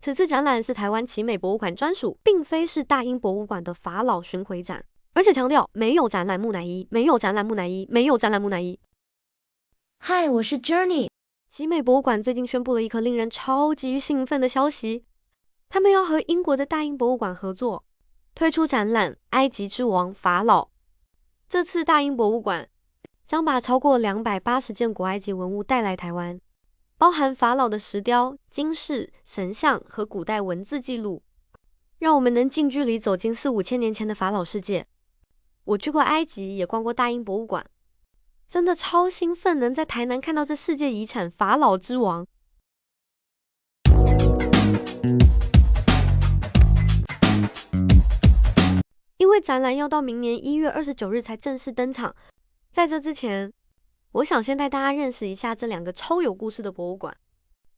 此次展览是台湾奇美博物馆专属，并非是大英博物馆的法老巡回展，而且强调没有展览木乃伊，没有展览木乃伊，没有展览木乃伊。嗨，我是 Journey。奇美博物馆最近宣布了一个令人超级兴奋的消息，他们要和英国的大英博物馆合作，推出展览《埃及之王法老》。这次大英博物馆将把超过280件古埃及文物带来台湾，包含法老的石雕、金饰、神像和古代文字记录，让我们能近距离走进4、5千年前的法老世界。我去过埃及，也逛过大英博物馆，真的超兴奋，能在台南看到这世界遗产法老之王。因为展览要到明年1月29日才正式登场，在这之前，我想先带大家认识一下这2个超有故事的博物馆，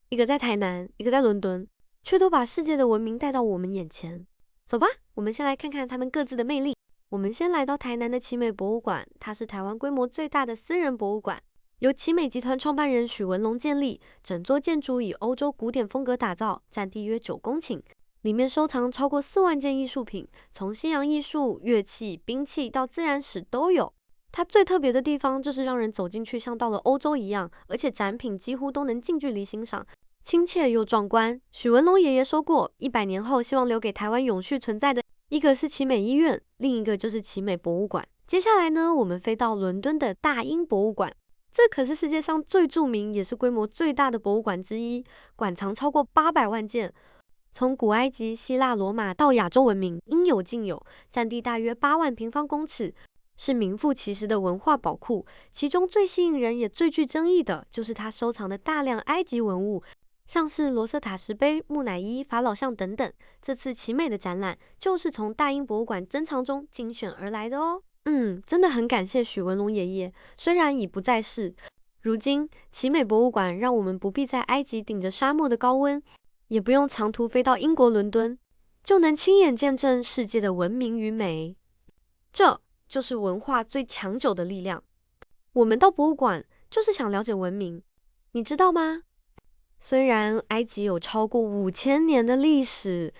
一个在台南，一个在伦敦，却都把世界的文明带到我们眼前。走吧，我们先来看看他们各自的魅力。我们先来到台南的奇美博物馆，它是台湾规模最大的私人博物馆，由奇美集团创办人许文龙建立，整座建筑以欧洲古典风格打造，占地约9公顷，里面收藏超过4万件艺术品，从西洋艺术、乐器、兵器到自然史都有。它最特别的地方就是让人走进去像到了欧洲一样，而且展品几乎都能近距离欣赏，亲切又壮观。许文龙爷爷说过，100年后希望留给台湾永续存在的，一个是奇美医院，另一个就是奇美博物馆。接下来呢，我们飞到伦敦的大英博物馆，这可是世界上最著名也是规模最大的博物馆之一，馆藏超过800万件，从古埃及、希腊、罗马到亚洲文明，应有尽有，占地大约8万平方公尺，是名副其实的文化宝库。其中最吸引人也最具争议的就是它收藏的大量埃及文物，像是罗瑟塔石碑、木乃伊、法老像等等。这次奇美的展览就是从大英博物馆珍藏中精选而来的哦。真的很感谢许文龙爷爷，虽然已不在世，如今奇美博物馆让我们不必在埃及顶着沙漠的高温，也不用长途飞到英国伦敦，就能亲眼见证世界的文明与美。这就是文化最长久的力量。我们到博物馆就是想了解文明，你知道吗？虽然埃及有超过5000年的历史，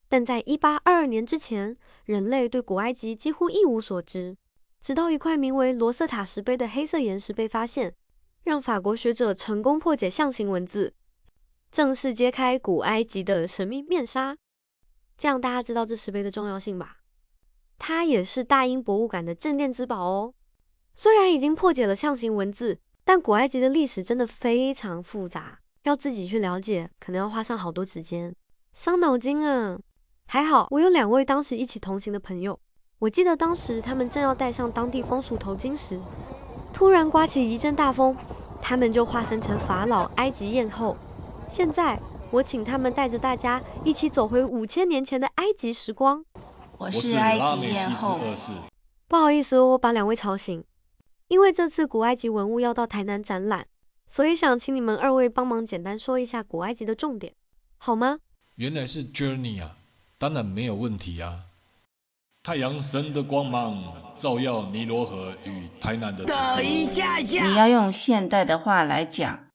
但在1822年之前，人类对古埃及几乎一无所知。直到一块名为罗瑟塔石碑的黑色岩石被发现，让法国学者成功破解象形文字，正式揭开古埃及的神秘面纱。这样大家知道这石碑的重要性吧？它也是大英博物馆的镇店之宝哦。虽然已经破解了象形文字，但古埃及的历史真的非常复杂，要自己去了解，可能要花上好多时间，伤脑筋啊。还好我有2位当时一起同行的朋友，我记得当时他们正要戴上当地风俗头巾时，突然刮起一阵大风，他们就化身成法老埃及艳后。现在我请他们带着大家一起走回5000年前的埃及时光。我是埃及艳后。不好意思哦，把2位吵醒。因为这次古埃及文物要到台南展览，所以想请你们2位帮忙简单说一下古埃及的重点，好吗？原来是 Journey 啊，当然没有问题啊。太阳神的光芒照耀尼罗河与台南的土地。你要用现代的话来讲，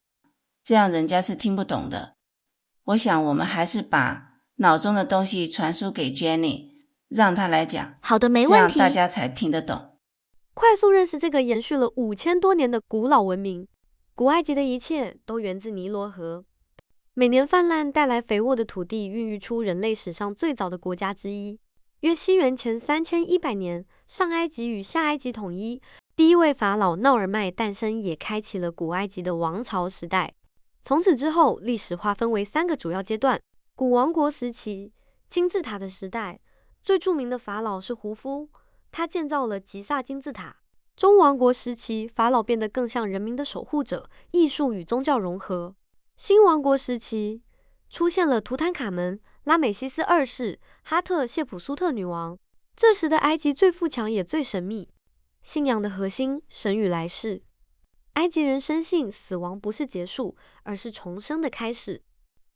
这样人家是听不懂的。我想我们还是把脑中的东西传输给 Jenny， 让她来讲。好的，没问题。这样大家才听得懂。快速认识这个延续了5000多年的古老文明。古埃及的一切都源自尼罗河，每年泛滥带来肥沃的土地，孕育出人类史上最早的国家之一。约西元前3100年，上埃及与下埃及统一，第一位法老闹尔迈诞生，也开启了古埃及的王朝时代。从此之后，历史划分为3个主要阶段：古王国时期、金字塔的时代，最著名的法老是胡夫，他建造了吉萨金字塔。中王国时期，法老变得更像人民的守护者，艺术与宗教融合。新王国时期，出现了图坦卡门、拉美西斯2世、哈特谢普苏特女王。这时的埃及最富强也最神秘，信仰的核心神与来世。埃及人深信死亡不是结束，而是重生的开始。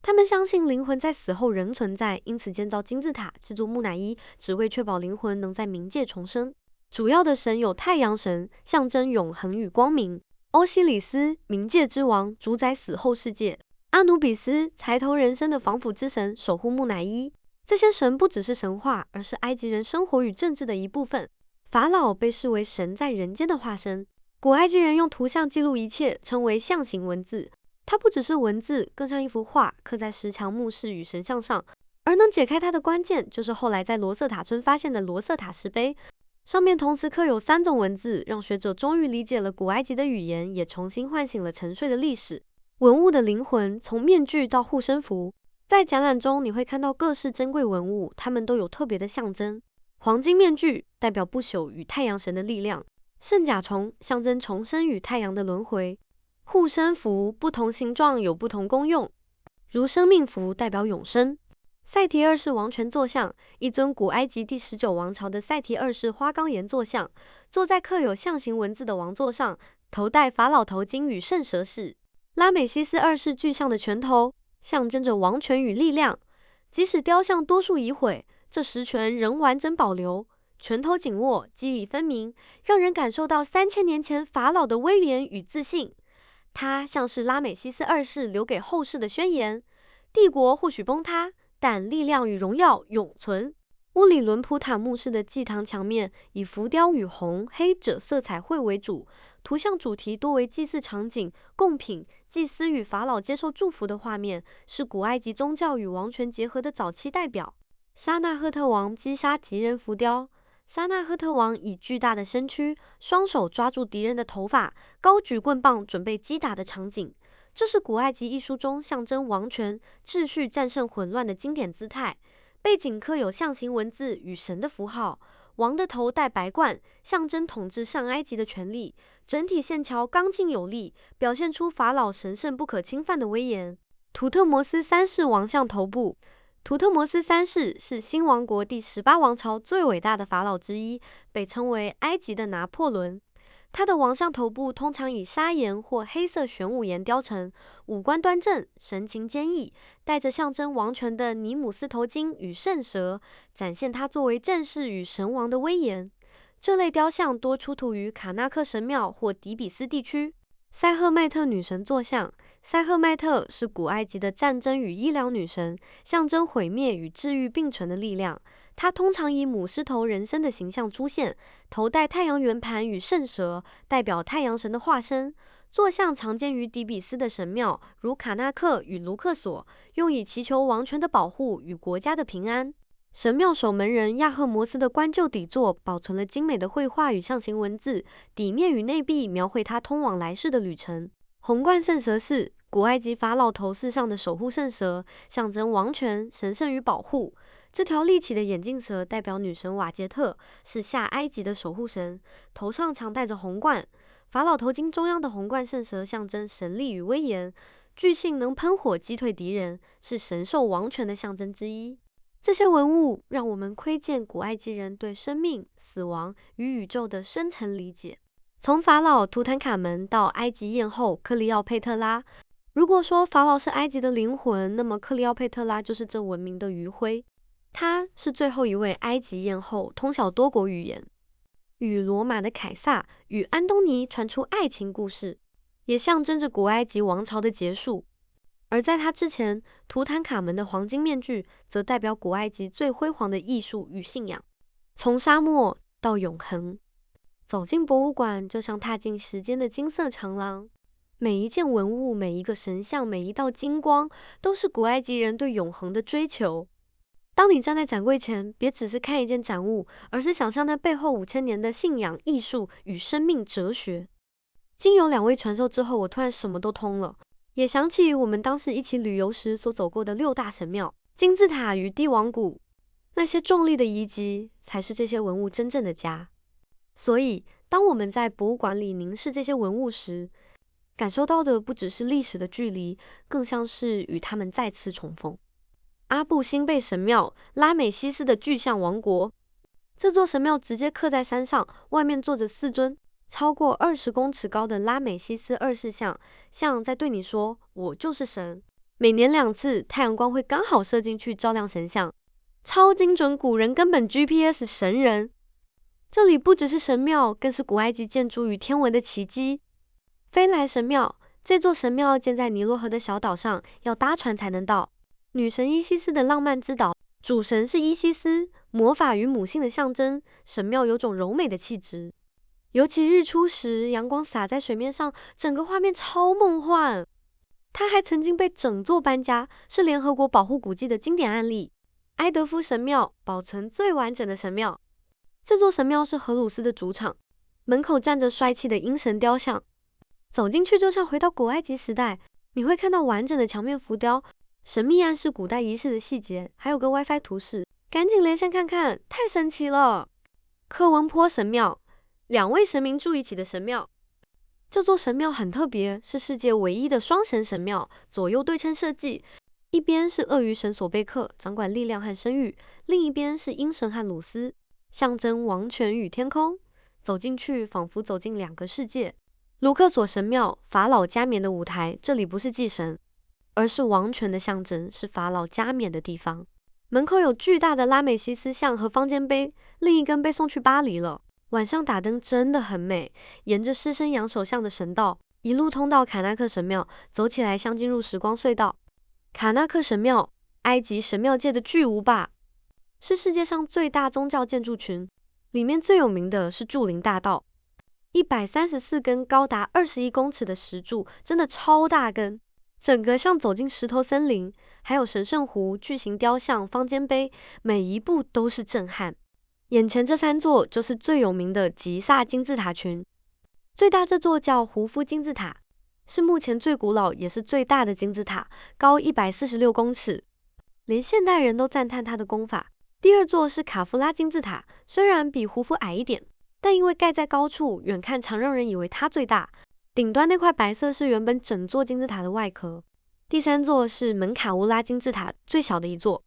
他们相信灵魂在死后仍存在，因此建造金字塔、制作木乃伊，只为确保灵魂能在冥界重生。主要的神有太阳神，象征永恒与光明；欧西里斯，冥界之王，主宰死后世界；阿努比斯，财头人身的防腐之神，守护木乃伊。这些神不只是神话，而是埃及人生活与政治的一部分。法老被视为神在人间的化身。古埃及人用图像记录一切，称为象形文字。它不只是文字，更像一幅画，刻在石墙、墓室与神像上。而能解开它的关键，就是后来在罗瑟塔村发现的罗瑟塔石碑，上面同时刻有3种文字，让学者终于理解了古埃及的语言，也重新唤醒了沉睡的历史。文物的灵魂，从面具到护身符。在展览中，你会看到各式珍贵文物，它们都有特别的象征。黄金面具代表不朽与太阳神的力量，圣甲虫象征重生与太阳的轮回。护身符不同形状有不同功用，如生命符代表永生。塞提二世王权坐像，一尊古埃及第19王朝的塞提二世花岗岩坐像，坐在刻有象形文字的王座上，头戴法老头巾与圣蛇饰。拉美西斯二世巨像的拳头象征着王权与力量，即使雕像多数已毁，这实权仍完整保留，拳头紧握，肌理分明，让人感受到3000年前法老的威严与自信。它像是拉美西斯二世留给后世的宣言：帝国或许崩塌，但力量与荣耀永存。乌里伦普塔墓室的祭堂墙面以浮雕与红、黑赭色彩绘为主，图像主题多为祭祀场景、贡品、祭司与法老接受祝福的画面，是古埃及宗教与王权结合的早期代表。沙纳赫特王击杀敌人浮雕。沙纳赫特王以巨大的身躯，双手抓住敌人的头发，高举棍棒准备击打的场景。这是古埃及艺术中象征王权、秩序战胜混乱的经典姿态。背景刻有象形文字与神的符号，王的头戴白冠，象征统治上埃及的权力，整体线条刚劲有力，表现出法老神圣不可侵犯的威严。图特摩斯3世王像头部。图特摩斯3世是新王国第18王朝最伟大的法老之一，被称为埃及的拿破仑。他的王像头部通常以砂岩或黑色玄武岩雕成，五官端正，神情坚毅，戴着象征王权的尼姆斯头巾与圣蛇，展现他作为战士与神王的威严。这类雕像多出土于卡纳克神庙或底比斯地区。塞赫迈特女神坐像。塞赫迈特是古埃及的战争与医疗女神，象征毁灭与治愈并存的力量。她通常以母狮头人身的形象出现，头戴太阳圆盘与圣蛇，代表太阳神的化身。坐像常见于底比斯的神庙，如卡纳克与卢克索，用以祈求王权的保护与国家的平安。神庙守门人亚赫摩斯的棺柩底座保存了精美的绘画与象形文字，底面与内壁描绘他通往来世的旅程。红冠圣蛇是古埃及法老头饰上的守护圣蛇，象征王权、神圣与保护。这条立起的眼镜蛇代表女神瓦杰特，是下埃及的守护神，头上常戴着红冠。法老头巾中央的红冠圣蛇象征神力与威严，巨信能喷火击退敌人，是神授王权的象征之一。这些文物让我们窥见古埃及人对生命、死亡与宇宙的深层理解。从法老图坦卡门到埃及艳后克利奥佩特拉，如果说法老是埃及的灵魂，那么克利奥佩特拉就是这文明的余晖。她是最后一位埃及艳后，通晓多国语言，与罗马的凯撒与安东尼传出爱情故事，也象征着古埃及王朝的结束。而在她之前，图坦卡门的黄金面具则代表古埃及最辉煌的艺术与信仰。从沙漠到永恒，走进博物馆就像踏进时间的金色长廊，每一件文物、每一个神像、每一道金光，都是古埃及人对永恒的追求。当你站在展柜前，别只是看一件展物，而是想象那背后5000年的信仰、艺术与生命哲学。经由2位传授之后，我突然什么都通了，也想起我们当时一起旅游时所走过的6大神庙、金字塔与帝王谷，那些壮丽的遗迹才是这些文物真正的家。所以，当我们在博物馆里凝视这些文物时，感受到的不只是历史的距离，更像是与他们再次重逢。阿布辛贝神庙，拉美西斯的巨像王国。这座神庙直接刻在山上，外面坐着4尊超过20公尺高的拉美西斯2世像，像在对你说：“我就是神。”每年2次，太阳光会刚好射进去，照亮神像，超精准，古人根本 GPS 神人。这里不只是神庙，更是古埃及建筑与天文的奇迹。菲莱神庙，这座神庙建在尼罗河的小岛上，要搭船才能到。女神伊西斯的浪漫之岛，主神是伊西斯，魔法与母性的象征。神庙有种柔美的气质，尤其日出时，阳光洒在水面上，整个画面超梦幻。它还曾经被整座搬家，是联合国保护古迹的经典案例。埃德夫神庙，保存最完整的神庙。这座神庙是荷鲁斯的主场，门口站着帅气的鹰神雕像。走进去就像回到古埃及时代，你会看到完整的墙面浮雕，神秘暗示古代仪式的细节，还有个 WiFi 图示，赶紧连线看看，太神奇了！科文坡神庙，两位神明住一起的神庙。这座神庙很特别，是世界唯一的双神神庙，左右对称设计，一边是鳄鱼神索贝克，掌管力量和生育，另一边是鹰神和鲁斯，象征王权与天空。走进去，仿佛走进两个世界。卢克索神庙，法老加冕的舞台，这里不是祭神，而是王权的象征，是法老加冕的地方。门口有巨大的拉美西斯像和方尖碑，另一根被送去巴黎了。晚上打灯真的很美，沿着狮身羊首像的神道，一路通到卡纳克神庙，走起来像进入时光隧道。卡纳克神庙，埃及神庙界的巨无霸，是世界上最大宗教建筑群，里面最有名的是柱林大道。134根高达21公尺的石柱，真的超大根，整个像走进石头森林。还有神圣湖、巨型雕像、方尖碑，每一步都是震撼。眼前这3座就是最有名的吉萨金字塔群，最大这座叫胡夫金字塔，是目前最古老也是最大的金字塔，高146公尺，连现代人都赞叹它的工法。第2座是卡夫拉金字塔，虽然比胡夫矮一点，但因为盖在高处，远看常让人以为它最大。顶端那块白色是原本整座金字塔的外壳。第3座是门卡乌拉金字塔，最小的一座，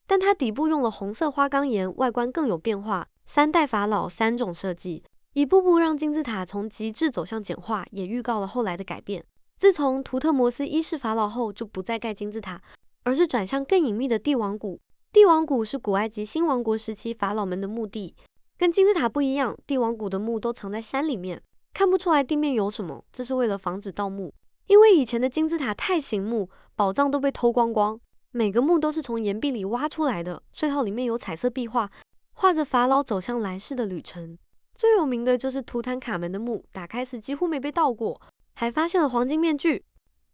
但它底部用了红色花岗岩，外观更有变化。3代法老3种设计，一步步让金字塔从极致走向简化，也预告了后来的改变。自从图特摩斯1世法老后，就不再盖金字塔，而是转向更隐秘的帝王谷。帝王谷是古埃及新王国时期法老们的墓地，跟金字塔不一样，帝王谷的墓都藏在山里面，看不出来地面有什么，这是为了防止盗墓。因为以前的金字塔太醒目，宝藏都被偷光光，每个墓都是从岩壁里挖出来的。隧道里面有彩色壁画，画着法老走向来世的旅程。最有名的就是图坦卡门的墓，打开时几乎没被盗过，还发现了黄金面具。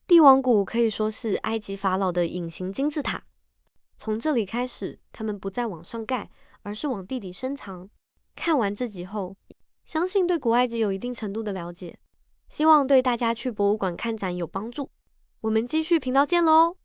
帝王谷可以说是埃及法老的隐形金字塔，从这里开始，他们不再往上盖，而是往地底深藏。看完这集后，相信对古埃及有一定程度的了解，希望对大家去博物馆看展有帮助。我们继续频道见喽！